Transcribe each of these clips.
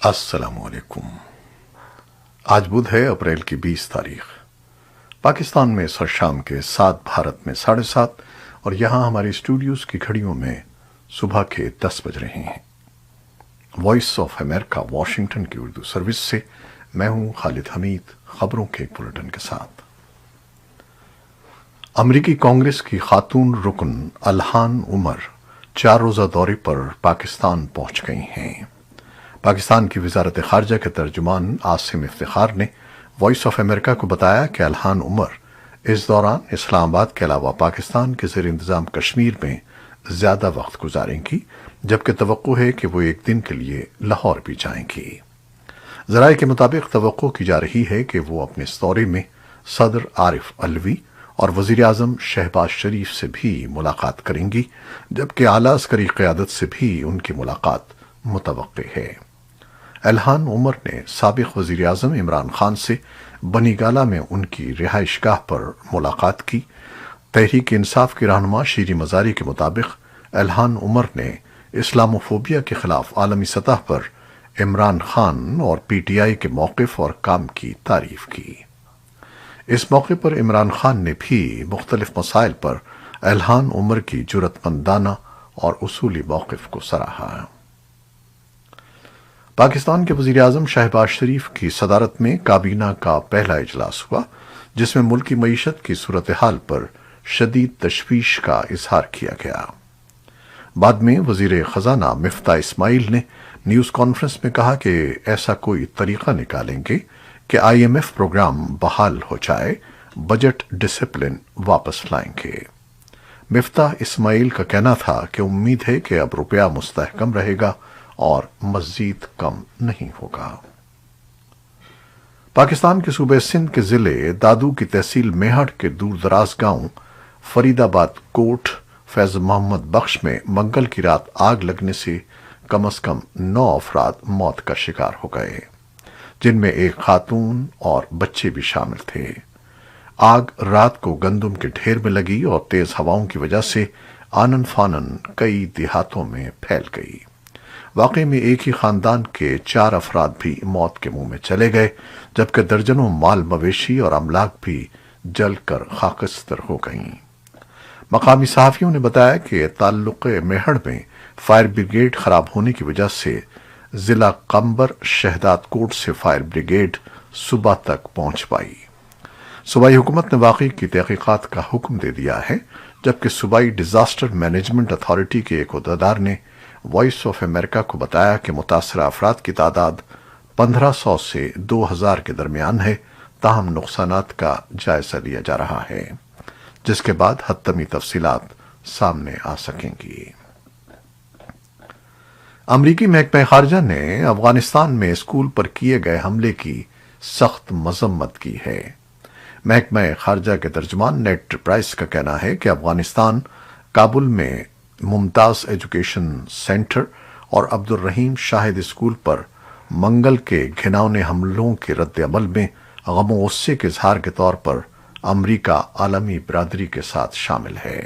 السلام علیکم۔ آج بدھ ہے، اپریل کی 20 تاریخ۔ پاکستان میں سر شام کے 7، بھارت میں 7:30 اور یہاں ہمارے اسٹوڈیوز کی گھڑیوں میں صبح کے 10 بج رہے ہیں۔ وائس آف امریکہ واشنگٹن کی اردو سروس سے میں ہوں خالد حمید، خبروں کے ایک بلٹن کے ساتھ۔ امریکی کانگریس کی خاتون رکن الہان عمر 4 روزہ دورے پر پاکستان پہنچ گئی ہیں۔ پاکستان کی وزارت خارجہ کے ترجمان عاصم افتخار نے وائس آف امریکہ کو بتایا کہ الہان عمر اس دوران اسلام آباد کے علاوہ پاکستان کے زیر انتظام کشمیر میں زیادہ وقت گزاریں گی، جبکہ توقع ہے کہ وہ ایک دن کے لیے لاہور بھی جائیں گی۔ ذرائع کے مطابق توقع کی جا رہی ہے کہ وہ اپنے اس دورے میں صدر عارف علوی اور وزیر اعظم شہباز شریف سے بھی ملاقات کریں گی، جبکہ اعلیٰ عسکری قیادت سے بھی ان کی ملاقات متوقع ہے۔ الہان عمر نے سابق وزیر اعظم عمران خان سے بنی گالہ میں ان کی رہائش گاہ پر ملاقات کی۔ تحریک انصاف کی رہنما شیریں مزاری کے مطابق الہان عمر نے اسلاموفوبیا کے خلاف عالمی سطح پر عمران خان اور پی ٹی آئی کے موقف اور کام کی تعریف کی۔ اس موقع پر عمران خان نے بھی مختلف مسائل پر الہان عمر کی جرأت مندانہ اور اصولی موقف کو سراہا۔ پاکستان کے وزیر اعظم شہباز شریف کی صدارت میں کابینہ کا پہلا اجلاس ہوا، جس میں ملکی معیشت کی صورتحال پر شدید تشویش کا اظہار کیا گیا۔ بعد میں وزیر خزانہ مفتاح اسماعیل نے نیوز کانفرنس میں کہا کہ ایسا کوئی طریقہ نکالیں گے کہ IMF پروگرام بحال ہو جائے، بجٹ ڈسپلن واپس لائیں گے۔ مفتاح اسماعیل کا کہنا تھا کہ امید ہے کہ اب روپیہ مستحکم رہے گا اور مزید کم نہیں ہوگا۔ پاکستان کے صوبے سندھ کے ضلع دادو کی تحصیل میہڑ کے دور دراز گاؤں فرید آباد کوٹ فیض محمد بخش میں منگل کی رات آگ لگنے سے کم از کم 9 افراد موت کا شکار ہو گئے، جن میں ایک خاتون اور بچے بھی شامل تھے۔ آگ رات کو گندم کے ڈھیر میں لگی اور تیز ہواؤں کی وجہ سے آنن فانن کئی دیہاتوں میں پھیل گئی۔ واقعے میں ایک ہی خاندان کے 4 افراد بھی موت کے منہ میں چلے گئے، جبکہ درجنوں مال مویشی اور املاک بھی جل کر خاکستر ہو گئیں۔ مقامی صحافیوں نے بتایا کہ تعلقہ میہڑ میں فائر بریگیڈ خراب ہونے کی وجہ سے ضلع قمبر شہداد کوٹ سے فائر بریگیڈ صبح تک پہنچ پائی۔ صوبائی حکومت نے واقعے کی تحقیقات کا حکم دے دیا ہے، جبکہ صوبائی ڈیزاسٹر مینجمنٹ اتھارٹی کے ایک عہدیدار نے وائس آف امریکہ کو بتایا کہ متاثرہ افراد کی تعداد 1500 سے 2000 کے درمیان ہے، تاہم نقصانات کا جائزہ لیا جا رہا ہے، جس کے بعد حتمی تفصیلات سامنے آ سکیں گی۔ امریکی محکمہ خارجہ نے افغانستان میں اسکول پر کیے گئے حملے کی سخت مذمت کی ہے۔ محکمہ خارجہ کے ترجمان نیڈ پرائس کا کہنا ہے کہ افغانستان کابل میں ممتاز ایجوکیشن سینٹر اور عبد الرحیم شاہد اسکول پر منگل کے گھناؤنے حملوں کے رد عمل میں غم و غصے کے اظہار کے طور پر امریکہ عالمی برادری کے ساتھ شامل ہے۔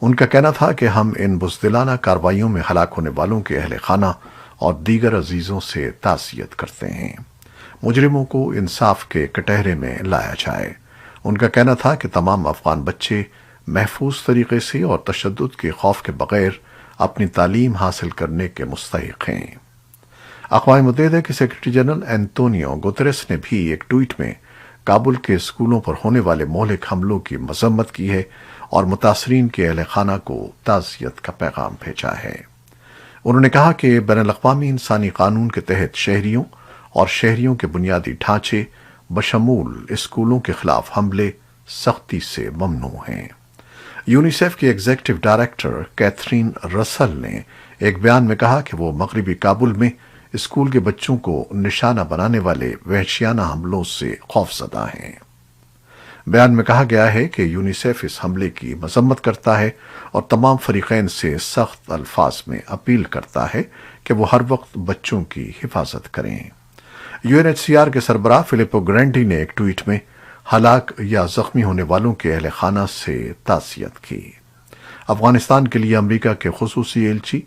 ان کا کہنا تھا کہ ہم ان بزدلانہ کارروائیوں میں ہلاک ہونے والوں کے اہل خانہ اور دیگر عزیزوں سے تعزیت کرتے ہیں۔ مجرموں کو انصاف کے کٹہرے میں لایا جائے۔ ان کا کہنا تھا کہ تمام افغان بچے محفوظ طریقے سے اور تشدد کے خوف کے بغیر اپنی تعلیم حاصل کرنے کے مستحق ہیں۔ اقوام متحدہ کے سیکرٹری جنرل انتونیو گوتریس نے بھی ایک ٹویٹ میں کابل کے اسکولوں پر ہونے والے مہلک حملوں کی مذمت کی ہے اور متاثرین کے اہل خانہ کو تعزیت کا پیغام بھیجا ہے۔ انہوں نے کہا کہ بین الاقوامی انسانی قانون کے تحت شہریوں اور شہریوں کے بنیادی ڈھانچے بشمول اسکولوں کے خلاف حملے سختی سے ممنوع ہیں۔ یونیسیف کی ایگزیکٹو ڈائریکٹر کیتھرین رسل نے ایک بیان میں کہا کہ وہ مغربی کابل میں اسکول کے بچوں کو نشانہ بنانے والے وحشیانہ حملوں سے خوفزدہ ہیں۔ بیان میں کہا گیا ہے کہ یونیسیف اس حملے کی مذمت کرتا ہے اور تمام فریقین سے سخت الفاظ میں اپیل کرتا ہے کہ وہ ہر وقت بچوں کی حفاظت کریں۔ UNHCR کے سربراہ فلپو گرینڈی نے ایک ٹویٹ میں ہلاک یا زخمی ہونے والوں کے اہل خانہ سے تعزیت کی۔ افغانستان کے لیے امریکہ کے خصوصی ایلچی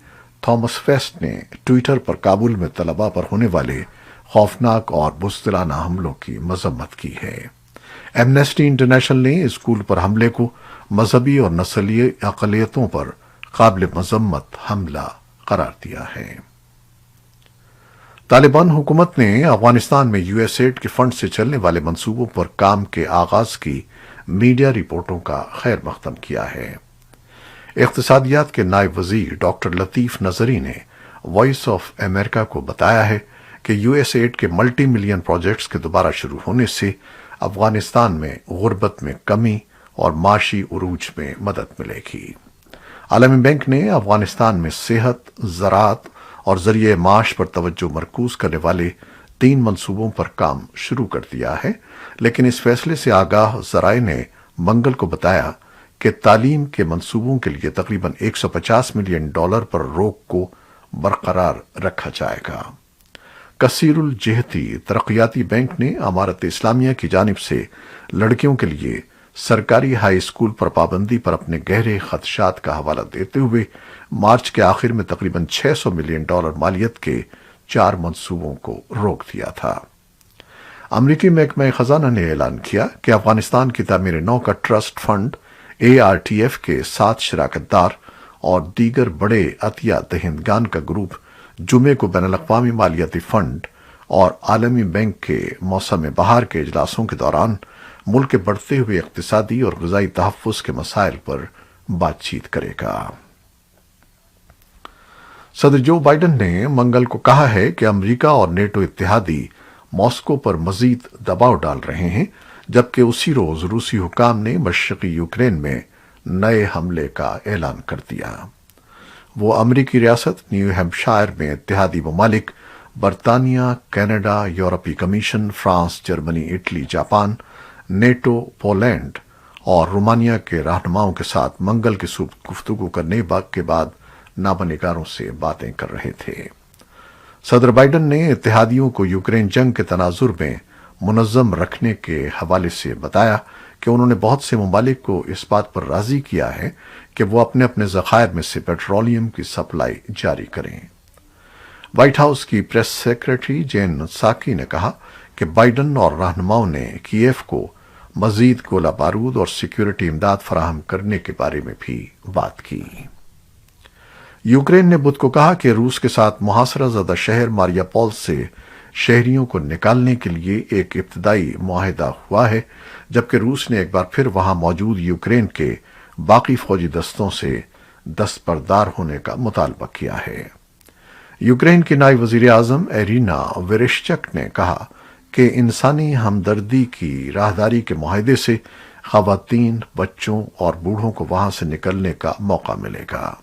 تھامس ویسٹ نے ٹویٹر پر کابل میں طلباء پر ہونے والے خوفناک اور بزدلانہ حملوں کی مذمت کی ہے۔ ایمنسٹی انٹرنیشنل نے اسکول پر حملے کو مذہبی اور نسلی اقلیتوں پر قابل مذمت حملہ قرار دیا ہے۔ طالبان حکومت نے افغانستان میں یو ایس ایڈ کے فنڈ سے چلنے والے منصوبوں پر کام کے آغاز کی میڈیا رپورٹوں کا خیر مقدم کیا ہے۔ اقتصادیات کے نائب وزیر ڈاکٹر لطیف نظری نے وائس آف امریکہ کو بتایا ہے کہ یو ایس ایڈ کے ملٹی ملین پروجیکٹس کے دوبارہ شروع ہونے سے افغانستان میں غربت میں کمی اور معاشی عروج میں مدد ملے گی۔ عالمی بینک نے افغانستان میں صحت، زراعت اور ذریعہ معاش پر توجہ مرکوز کرنے والے 3 منصوبوں پر کام شروع کر دیا ہے، لیکن اس فیصلے سے آگاہ ذرائع نے منگل کو بتایا کہ تعلیم کے منصوبوں کے لیے تقریباً $150 ملین پر روک کو برقرار رکھا جائے گا۔ کثیر الجہتی ترقیاتی بینک نے امارت اسلامیہ کی جانب سے لڑکیوں کے لیے سرکاری ہائی اسکول پر پابندی پر اپنے گہرے خدشات کا حوالہ دیتے ہوئے مارچ کے آخر میں تقریباً $600 ملین مالیت کے 4 منصوبوں کو روک دیا تھا۔ امریکی محکمہ خزانہ نے اعلان کیا کہ افغانستان کی تعمیر نو کا ٹرسٹ فنڈ ARTF کے 7 شراکت دار اور دیگر بڑے عطیہ دہندگان کا گروپ جمعے کو بین الاقوامی مالیاتی فنڈ اور عالمی بینک کے موسم بہار کے اجلاسوں کے دوران ملک کے بڑھتے ہوئے اقتصادی اور غذائی تحفظ کے مسائل پر بات چیت کرے گا۔ صدر جو بائیڈن نے منگل کو کہا ہے کہ امریکہ اور نیٹو اتحادی ماسکو پر مزید دباؤ ڈال رہے ہیں، جبکہ اسی روز روسی حکام نے مشرقی یوکرین میں نئے حملے کا اعلان کر دیا۔ وہ امریکی ریاست نیو ہیمپشائر میں اتحادی ممالک برطانیہ، کینیڈا، یورپی commission, France, Germany, Italy, Japan, NATO, Poland اور رومانیہ کے رہنماؤں کے ساتھ منگل کی صبح گفتگو کرنے کے بعد نامہ نگاروں سے باتیں کر رہے تھے۔ صدر بائیڈن نے اتحادیوں کو یوکرین جنگ کے تناظر میں منظم رکھنے کے حوالے سے بتایا کہ انہوں نے بہت سے ممالک کو اس بات پر راضی کیا ہے کہ وہ اپنے اپنے ذخائر میں سے پیٹرولیم کی سپلائی جاری کریں۔ وائٹ ہاؤس کی پریس سیکریٹری جین ساکی نے کہا کہ بائیڈن اور رہنماؤں نے کیف کو مزید گولہ بارود اور سیکیورٹی امداد فراہم کرنے کے بارے میں بھی بات کی۔ یوکرین نے بدھ کو کہا کہ روس کے ساتھ محاصرہ زدہ شہر ماریاپول سے شہریوں کو نکالنے کے لیے ایک ابتدائی معاہدہ ہوا ہے، جبکہ روس نے ایک بار پھر وہاں موجود یوکرین کے باقی فوجی دستوں سے دستبردار ہونے کا مطالبہ کیا ہے۔ یوکرین کی نائب وزیر اعظم ایرینا ویرشچک نے کہا کہ انسانی ہمدردی کی راہداری کے معاہدے سے خواتین، بچوں اور بوڑھوں کو وہاں سے نکلنے کا موقع ملے گا۔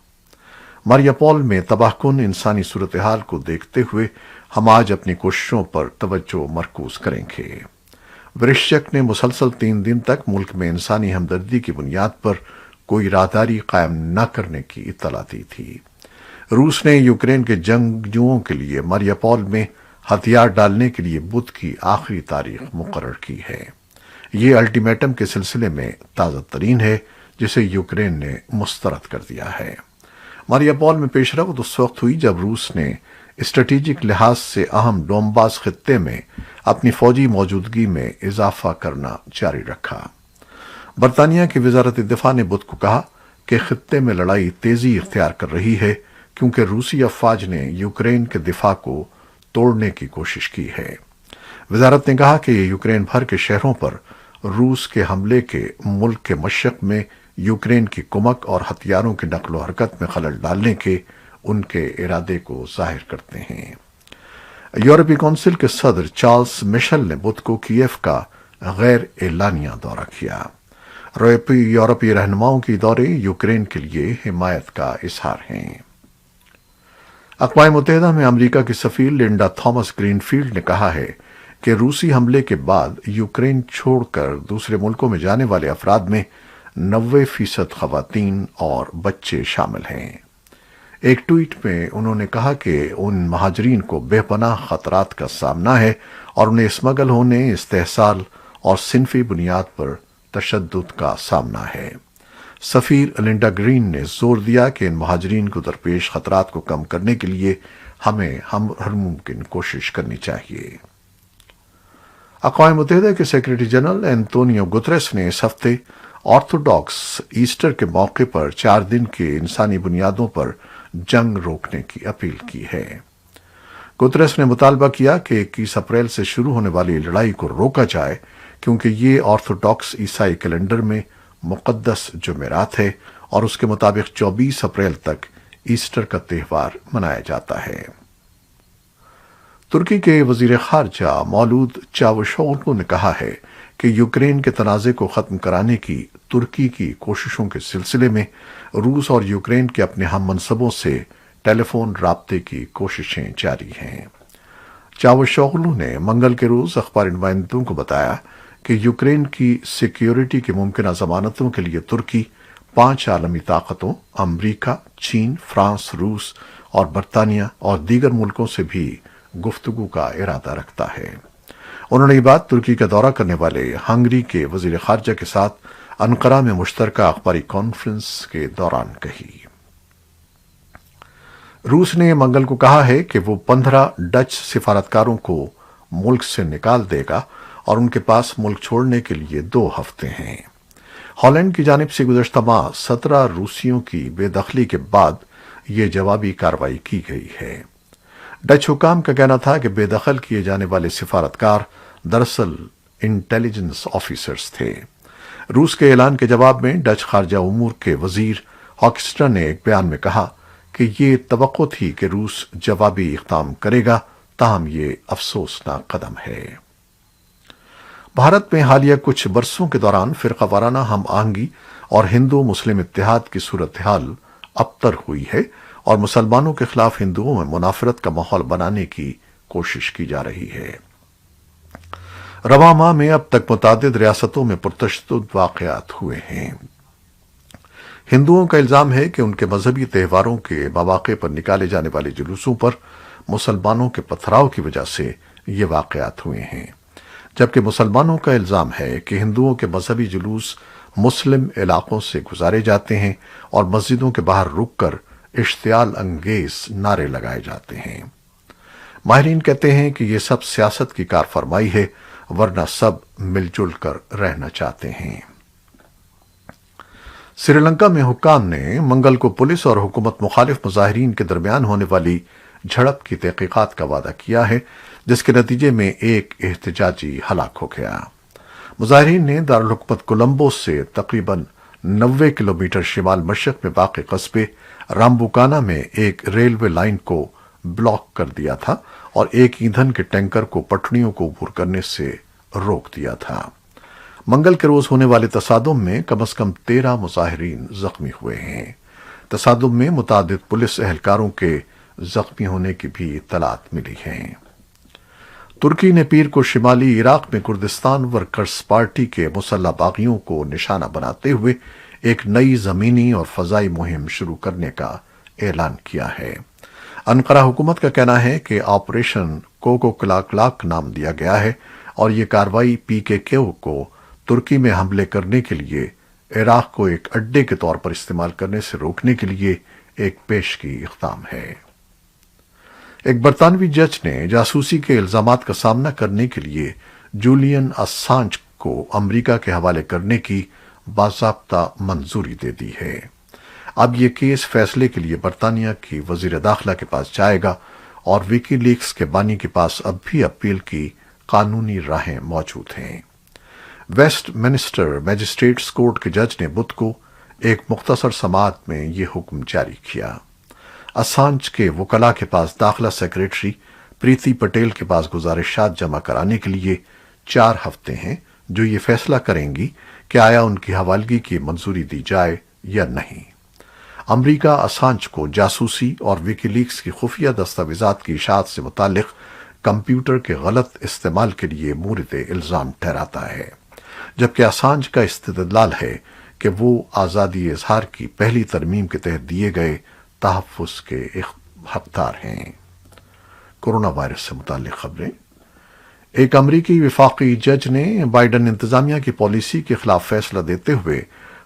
ماریاپول میں تباہ کن انسانی صورتحال کو دیکھتے ہوئے ہم آج اپنی کوششوں پر توجہ مرکوز کریں گے۔ ورشچک نے مسلسل 3 دن تک ملک میں انسانی ہمدردی کی بنیاد پر کوئی راہداری قائم نہ کرنے کی اطلاع دی تھی۔ روس نے یوکرین کے جنگجوؤں کے لیے ماریاپول میں ہتھیار ڈالنے کے لیے بدھ کی آخری تاریخ مقرر کی ہے۔ یہ الٹیمیٹم کے سلسلے میں تازہ ترین ہے جسے یوکرین نے مسترد کر دیا ہے۔ ماریاپول میں پیش رفت اس وقت ہوئی جب روس نے اسٹریٹجک لحاظ سے اہم ڈونباس خطے میں اپنی فوجی موجودگی میں اضافہ کرنا جاری رکھا۔ برطانیہ کی وزارت دفاع نے بدھ کو کہا کہ خطے میں لڑائی تیزی اختیار کر رہی ہے کیونکہ روسی افواج نے یوکرین کے دفاع کو توڑنے کی کوشش کی ہے۔ وزارت نے کہا کہ یہ یوکرین بھر کے شہروں پر روس کے حملے کے ملک کے مشرق میں یوکرین کی کمک اور ہتھیاروں کی نقل و حرکت میں خلل ڈالنے کے ان کے ارادے کو ظاہر کرتے ہیں۔ یورپی کونسل کے صدر چارلس مشل نے بدھ کو کیف کا غیر اعلانیہ دورہ کیا۔ یورپی رہنماؤں کی دورے یوکرین کے لیے حمایت کا اظہار ہیں۔ اقوام متحدہ میں امریکہ کی سفیر لنڈا تھامس گرین فیلڈ نے کہا ہے کہ روسی حملے کے بعد یوکرین چھوڑ کر دوسرے ملکوں میں جانے والے افراد میں 90% خواتین اور بچے شامل ہیں۔ ایک ٹویٹ میں انہوں نے کہا کہ ان مہاجرین کو بے پناہ خطرات کا سامنا ہے اور انہیں اسمگل ہونے، استحصال اور صنفی بنیاد پر تشدد کا سامنا ہے۔ سفیر لنڈا گرین نے زور دیا کہ ان مہاجرین کو درپیش خطرات کو کم کرنے کے لیے ہمیں ہر ممکن کوشش کرنی چاہیے۔ اقوام متحدہ کے سیکریٹری جنرل اینتونیو گتریس نے اس ہفتے آرتھوڈاکس ایسٹر کے موقع پر 4 دن کے انسانی بنیادوں پر جنگ روکنے کی اپیل کی ہے۔ گتریس نے مطالبہ کیا کہ 21 اپریل سے شروع ہونے والی لڑائی کو روکا جائے کیونکہ یہ آرتھوڈاکس عیسائی کیلنڈر میں مقدس جمعرات ہے اور اس کے مطابق 24 اپریل تک ایسٹر کا تہوار منایا جاتا ہے۔ ترکی کے وزیر خارجہ مولود چاوشوغلو نے کہا ہے کہ یوکرین کے تنازع کو ختم کرانے کی ترکی کی کوششوں کے سلسلے میں روس اور یوکرین کے اپنے ہم منصبوں سے ٹیلی فون رابطے کی کوششیں جاری ہیں۔ چاوشوغلو نے منگل کے روز اخباری نمائندوں کو بتایا کہ یوکرین کی سیکیورٹی کی ممکنہ ضمانتوں کے لیے ترکی 5 عالمی طاقتوں امریکہ، چین، فرانس، روس اور برطانیہ اور دیگر ملکوں سے بھی گفتگو کا ارادہ رکھتا ہے۔ انہوں نے یہ بات ترکی کا دورہ کرنے والے ہنگری کے وزیر خارجہ کے ساتھ انقرہ میں مشترکہ اخباری کانفرنس کے دوران کہی۔ روس نے منگل کو کہا ہے کہ وہ 15 ڈچ سفارتکاروں کو ملک سے نکال دے گا اور ان کے پاس ملک چھوڑنے کے لیے 2 ہفتے ہیں۔ ہالینڈ کی جانب سے گزشتہ ماہ 17 روسیوں کی بے دخلی کے بعد یہ جوابی کارروائی کی گئی ہے۔ ڈچ حکام کا کہنا تھا کہ بے دخل کیے جانے والے سفارتکار دراصل انٹیلیجنس آفیسرز تھے۔ روس کے اعلان کے جواب میں ڈچ خارجہ امور کے وزیر ہاکسٹر نے ایک بیان میں کہا کہ یہ توقع تھی کہ روس جوابی اقدام کرے گا، تاہم یہ افسوسناک قدم ہے۔ بھارت میں حالیہ کچھ برسوں کے دوران فرقہ وارانہ ہم آہنگی اور ہندو مسلم اتحاد کی صورتحال ابتر ہوئی ہے اور مسلمانوں کے خلاف ہندوؤں میں منافرت کا ماحول بنانے کی کوشش کی جا رہی ہے۔ رواں ماہ میں اب تک متعدد ریاستوں میں پرتشدد واقعات ہوئے ہیں۔ ہندوؤں کا الزام ہے کہ ان کے مذہبی تہواروں کے مواقع پر نکالے جانے والے جلوسوں پر مسلمانوں کے پتھراؤ کی وجہ سے یہ واقعات ہوئے ہیں، جبکہ مسلمانوں کا الزام ہے کہ ہندوؤں کے مذہبی جلوس مسلم علاقوں سے گزارے جاتے ہیں اور مسجدوں کے باہر رک کر اشتعال انگیز نعرے لگائے جاتے ہیں۔ ماہرین کہتے ہیں کہ یہ سب سیاست کی کار فرمائی ہے، ورنہ سب مل جل کر رہنا چاہتے ہیں۔ سری لنکا میں حکام نے منگل کو پولیس اور حکومت مخالف مظاہرین کے درمیان ہونے والی جھڑپ کی تحقیقات کا وعدہ کیا ہے، جس کے نتیجے میں ایک احتجاجی ہلاک ہو گیا۔ مظاہرین نے دارالحکومت کولمبو سے تقریباً 90 کلومیٹر شمال مشرق میں واقع قصبے رامبوکانا میں ایک ریلوے لائن کو بلاک کر دیا تھا اور ایک ایندھن کے ٹینکر کو پٹڑیوں کو عبور کرنے سے روک دیا تھا۔ منگل کے روز ہونے والے تصادم میں کم از کم 13 مظاہرین زخمی ہوئے ہیں۔ تصادم میں متعدد پولیس اہلکاروں کے زخمی ہونے کی بھی اطلاعات ملی ہیں۔ ترکی نے پیر کو شمالی عراق میں کردستان ورکرز پارٹی کے مسلح باغیوں کو نشانہ بناتے ہوئے ایک نئی زمینی اور فضائی مہم شروع کرنے کا اعلان کیا ہے۔ انقرہ حکومت کا کہنا ہے کہ آپریشن کوکو کلاک نام دیا گیا ہے اور یہ کارروائی PKK کو ترکی میں حملے کرنے کے لیے عراق کو ایک اڈے کے طور پر استعمال کرنے سے روکنے کے لیے ایک پیشگی اقدام ہے۔ ایک برطانوی جج نے جاسوسی کے الزامات کا سامنا کرنے کے لیے جولین اسانج کو امریکہ کے حوالے کرنے کی باضابطہ منظوری دے دی ہے۔ اب یہ کیس فیصلے کے لیے برطانیہ کی وزیر داخلہ کے پاس جائے گا اور ویکی لیکس کے بانی کے پاس اب بھی اپیل کی قانونی راہیں موجود ہیں۔ ویسٹ منسٹر میجسٹریٹس کورٹ کے جج نے بدھ کو ایک مختصر سماعت میں یہ حکم جاری کیا۔ اسانج کے وکلاء کے پاس داخلہ سیکریٹری پریتی پٹیل کے پاس گزارشات جمع کرانے کے لیے 4 ہفتے ہیں، جو یہ فیصلہ کریں گی کہ آیا ان کی حوالگی کی منظوری دی جائے یا نہیں۔ امریکہ اسانج کو جاسوسی اور ویکی لیکس کی خفیہ دستاویزات کی اشاعت سے متعلق کمپیوٹر کے غلط استعمال کے لیے مورد الزام ٹھہراتا ہے، جبکہ اسانج کا استدلال ہے کہ وہ آزادی اظہار کی پہلی ترمیم کے تحت دیے گئے تحفظ کے حقدار ہیں۔ کورونا وائرس سے متعلق خبریں۔ ایک امریکی وفاقی جج نے بائیڈن انتظامیہ کی پالیسی کے خلاف فیصلہ دیتے ہوئے